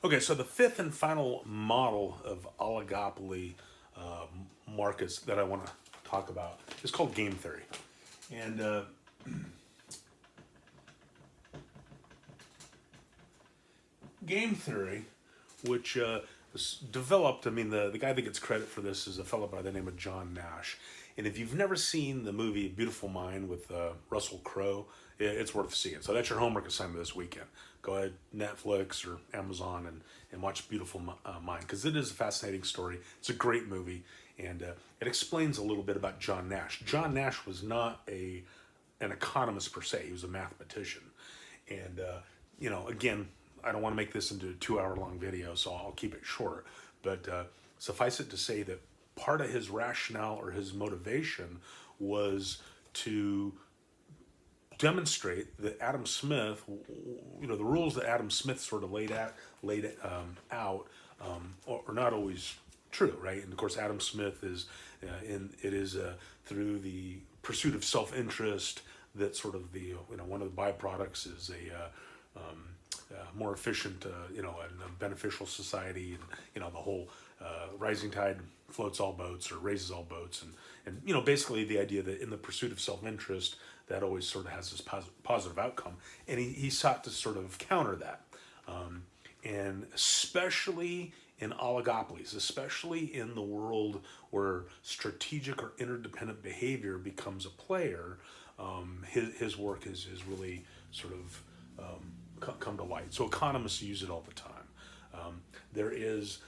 Okay, so the fifth and final model of oligopoly markets that I want to talk about is called game theory. And game theory, which was developed, I mean, the guy that gets credit for this is a fellow by the name of John Nash. And if you've never seen the movie Beautiful Mind with Russell Crowe, it's worth seeing. So that's your homework assignment this weekend. Go ahead, Netflix or Amazon, and watch Beautiful Mind, because it is a fascinating story. It's a great movie, and it explains a little bit about John Nash. John Nash was not an economist per se. He was a mathematician. And, again, I don't want to make this into a 2 hour long video, so I'll keep it short. But suffice it to say that part of his rationale or his motivation was to demonstrate that Adam Smith, the rules that Adam Smith sort of laid out, are not always true, right? And of course, Adam Smith is, through the pursuit of self-interest that sort of one of the byproducts is a more efficient, and a beneficial society, and the whole rising tide floats all boats or raises all boats, and basically the idea that in the pursuit of self-interest, that always sort of has this positive outcome, and he sought to sort of counter that, and especially in oligopolies, especially in the world where strategic or interdependent behavior becomes a player, his work is really sort of come to light. So economists use it all the time. There is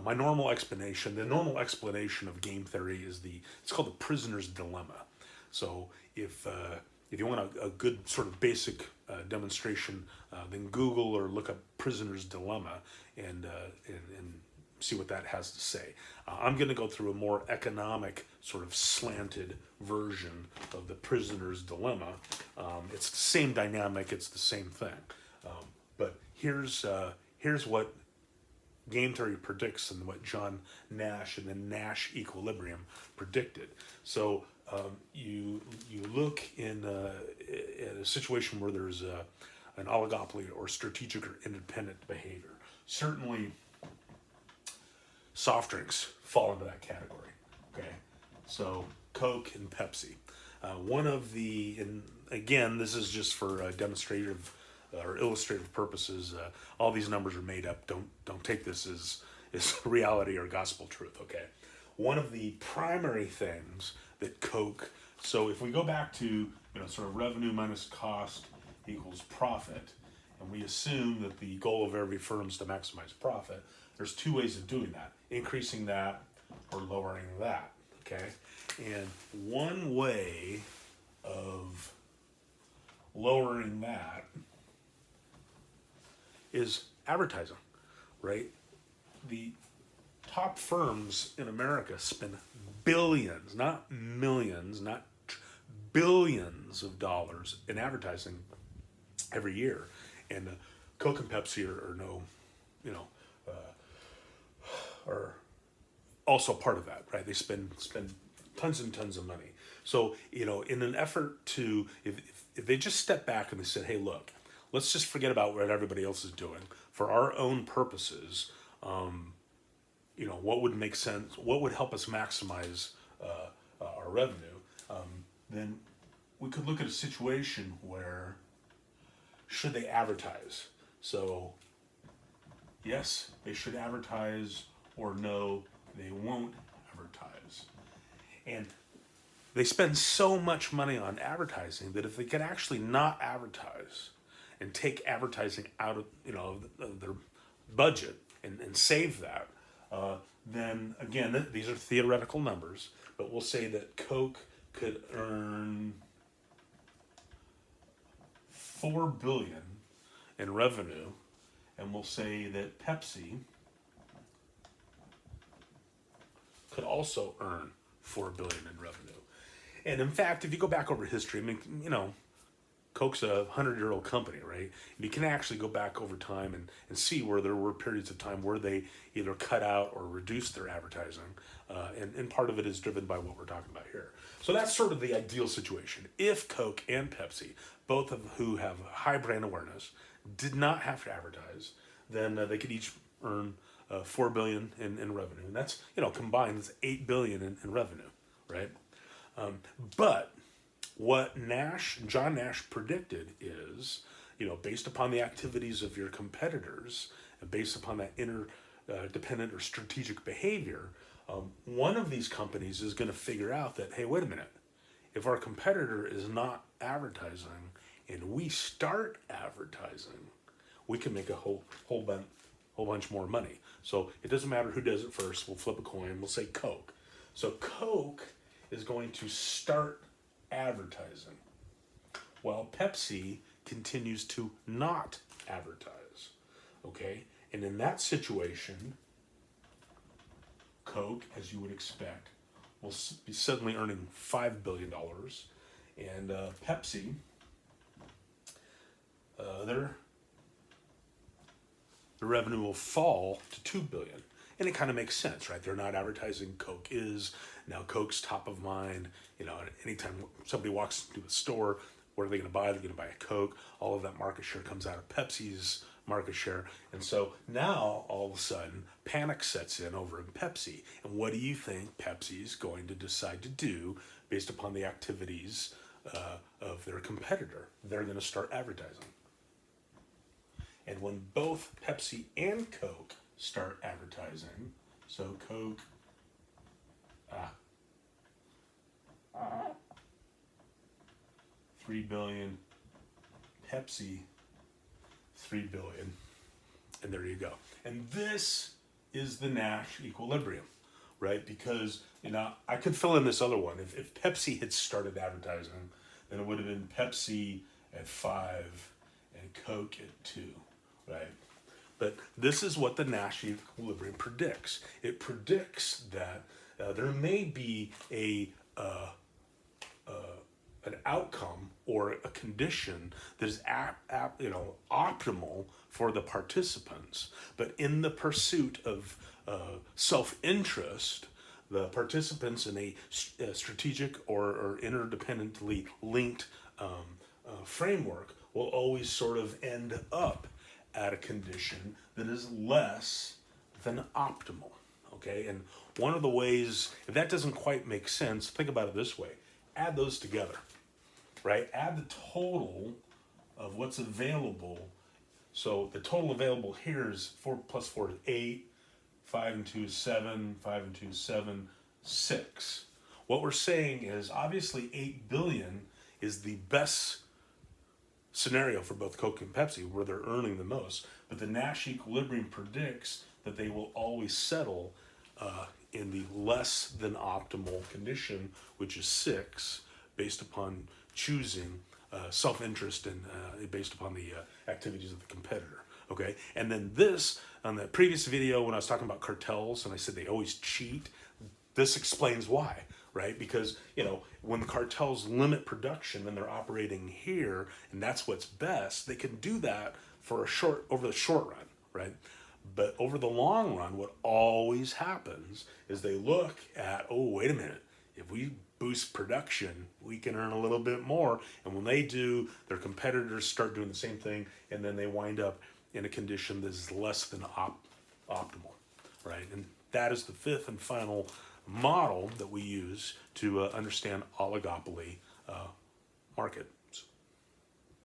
my normal explanation. The normal explanation of game theory is it's called the prisoner's dilemma. So if you want a good sort of basic demonstration, then Google or look up prisoner's dilemma and see what that has to say. I'm going to go through a more economic sort of slanted version of the prisoner's dilemma. It's the same dynamic. It's the same thing. But here's what game theory predicts and what John Nash and the Nash equilibrium predicted. So you look in a situation where there's an oligopoly or strategic or independent behavior. Certainly, soft drinks fall into that category. Okay, so Coke and Pepsi. And again, this is just for demonstrative or illustrative purposes. All these numbers are made up. Don't take this as reality or gospel truth. Okay, one of the primary things that Coke. So if we go back to sort of revenue minus cost equals profit, and we assume that the goal of every firm is to maximize profit, there's two ways of doing that: increasing that or lowering that. Okay, and one way of lowering that is advertising, right? The top firms in America spend billions, not millions, not billions of dollars in advertising every year. And Coke and Pepsi are also part of that, right? They spend tons and tons of money. So, in an effort to, if they just step back and they said, hey, look, let's just forget about what everybody else is doing for our own purposes. What would make sense? What would help us maximize our revenue? Then we could look at a situation where should they advertise? So yes, they should advertise, or no, they won't advertise. And they spend so much money on advertising that if they could actually not advertise and take advertising out of their budget and save that, then again, these are theoretical numbers, but we'll say that Coke could earn $4 billion in revenue, and we'll say that Pepsi could also earn $4 billion in revenue. And in fact, if you go back over history, I mean, Coke's a 100-year-old company, right? And you can actually go back over time and see where there were periods of time where they either cut out or reduced their advertising. And part of it is driven by what we're talking about here. So that's sort of the ideal situation. If Coke and Pepsi, both of who have high brand awareness, did not have to advertise, then they could each earn $4 billion in revenue, and that's, combined it's $8 billion in revenue, right? But what John Nash predicted is, based upon the activities of your competitors and based upon that interdependent or strategic behavior, one of these companies is going to figure out that, hey, wait a minute, if our competitor is not advertising and we start advertising, we can make a whole bunch more money. So it doesn't matter who does it first. We'll flip a coin. We'll say Coke. So Coke is going to start advertising while Pepsi continues to not advertise. Okay? And in that situation, Coke, as you would expect, will be suddenly earning $5 billion. And Pepsi, their revenue will fall to $2 billion. And it kind of makes sense, right? They're not advertising. Coke is. Now Coke's top of mind. Anytime somebody walks into a store, what are they going to buy? They're going to buy a Coke. All of that market share comes out of Pepsi's market share. And so now, all of a sudden, panic sets in over in Pepsi. And what do you think Pepsi's going to decide to do based upon the activities of their competitor? They're going to start advertising. And when both Pepsi and Coke start advertising, so Coke, $3 billion, Pepsi, $3 billion, and there you go. And this is the Nash equilibrium, right? Because, I could fill in this other one. If Pepsi had started advertising, then it would have been Pepsi at 5 and Coke at 2, right? But this is what the Nash equilibrium predicts. It predicts that there may be an outcome or a condition that is optimal for the participants, but in the pursuit of self-interest, the participants in a strategic or interdependently linked framework will always sort of end up at a condition that is less than optimal. Okay, and one of the ways, if that doesn't quite make sense, think about it this way: add those together, right? Add the total of what's available. So the total available here is 4 plus 4 is 8, 5 and 2 is 7, 5 and 2 is 7, 6. What we're saying is obviously 8 billion is the best scenario for both Coke and Pepsi, where they're earning the most. But the Nash equilibrium predicts that they will always settle in the less than optimal condition, which is 6, based upon choosing self-interest and based upon the activities of the competitor. Okay, and then this, on the previous video when I was talking about cartels and I said they always cheat, this explains why, right? Because, when the cartels limit production and they're operating here, and that's what's best, they can do that for over the short run, right? But over the long run, what always happens is they look at, oh, wait a minute, if we boost production, we can earn a little bit more. And when they do, their competitors start doing the same thing, and then they wind up in a condition that is less than optimal, right? And that is the fifth and final model that we use to understand oligopoly market.